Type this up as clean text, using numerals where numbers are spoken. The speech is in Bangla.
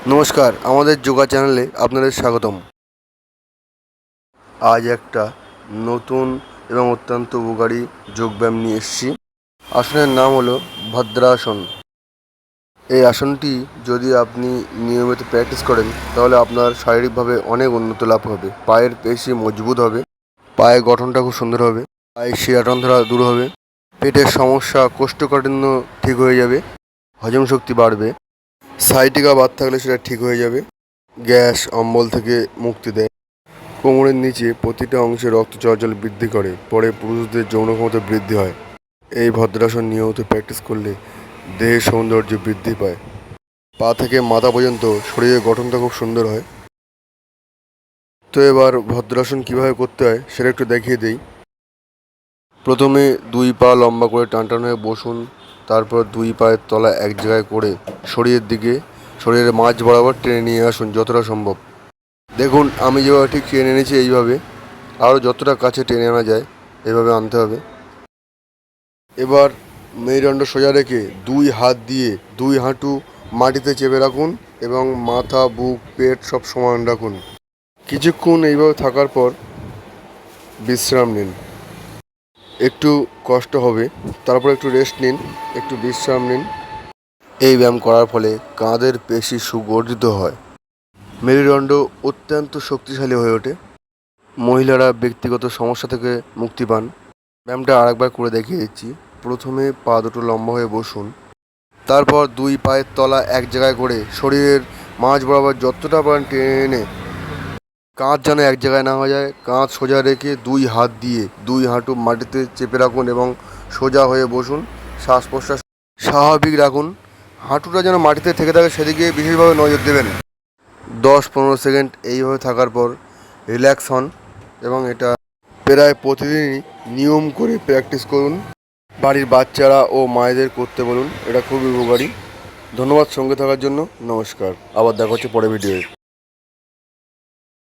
নমস্কার, আমাদের যোগা চ্যানেলে আপনাদের স্বাগতম। আজ একটা নতুন এবং অত্যন্ত উপকারী যোগব্যায়াম নিয়ে এসেছি। আসনের নাম হলো ভদ্রাসন। এই আসনটি যদি আপনি নিয়মিত প্র্যাকটিস করেন তাহলে আপনার শারীরিকভাবে অনেক উন্নতি লাভ হবে। পায়ের পেশি মজবুত হবে, পায়ের গঠনটা খুব সুন্দর হবে, পায়ের শিরাটান ধরা দূর হবে, পেটের সমস্যা কোষ্ঠকাঠিন্য ঠিক হয়ে যাবে, হজম শক্তি বাড়বে, সাইটিকা বাদ থাকলে সেটা ঠিক হয়ে যাবে, গ্যাস অম্বল থেকে মুক্তি দেয়, কোমরের নিচে প্রতিটা অংশে রক্ত চলাচল বৃদ্ধি করে, পরে পুরুষদের যৌন ক্ষমতা বৃদ্ধি হয়। এই ভদ্রাসন নিয়মিত প্র্যাকটিস করলে দেহের সৌন্দর্য বৃদ্ধি পায়, পা থেকে মাথা পর্যন্ত শরীরের গঠনটা খুব সুন্দর হয়। তো এবার ভদ্রাসন কীভাবে করতে হয় সেটা একটু দেখিয়ে দিই। প্রথমে দুই পা লম্বা করে টান হয়ে বসুন, তারপর দুই পায়ের তলা এক জায়গায় করে শরীরের মাঝ বরাবর টেনে নিয়ে আসুন যতটা সম্ভব। দেখুন আমি যেভাবে ঠিক টেনে এনেছি এইভাবে, আরও যতটা কাছে টেনে আনা যায় এভাবে আনতে হবে। এবার মেরুদণ্ড সোজা রেখে দুই হাত দিয়ে দুই হাঁটু মাটিতে চেপে রাখুন এবং মাথা বুক পেট সব সমান রাখুন। কিছুক্ষণ এইভাবে থাকার পর বিশ্রাম নিন। একটু কষ্ট হবে, তারপর একটু রেস্ট নিন, একটু বিশ্রাম নিন। এই ব্যায়াম করার ফলে কাঁধের পেশি সুগঠিত হয়, মেরুদণ্ড অত্যন্ত শক্তিশালী হয়ে ওঠে, মহিলারা ব্যক্তিগত সমস্যা থেকে মুক্তি পান। ব্যায়ামটা আরেকবার করে দেখিয়ে দিচ্ছি। প্রথমে পা দুটো লম্বা হয়ে বসুন, তারপর দুই পায়ের তলা এক জায়গায় করে শরীরের মাঝ বরাবর যতটা পারেন টেনে এনে কাঁধ যেন এক জায়গায় না হয়ে যায়, কাঁধ সোজা রেখে দুই হাত দিয়ে দুই হাঁটু মাটিতে চেপে রাখুন এবং সোজা হয়ে বসুন। শ্বাস প্রশ্বাস স্বাভাবিক রাখুন, হাঁটুটা যেন মাটিতে থেকে থাকে সেদিকে বিশেষভাবে নজর দেবেন। 10-15 সেকেন্ড এইভাবে থাকার পর রিল্যাক্স হন এবং এটা প্রায় প্রতিদিনই নিয়ম করে প্র্যাকটিস করুন। বাড়ির বাচ্চারা ও মায়েদের করতে বলুন, এটা খুবই উপকারী। ধন্যবাদ সঙ্গে থাকার জন্য। নমস্কার, আবার দেখা হচ্ছে পরের ভিডিওয়ে।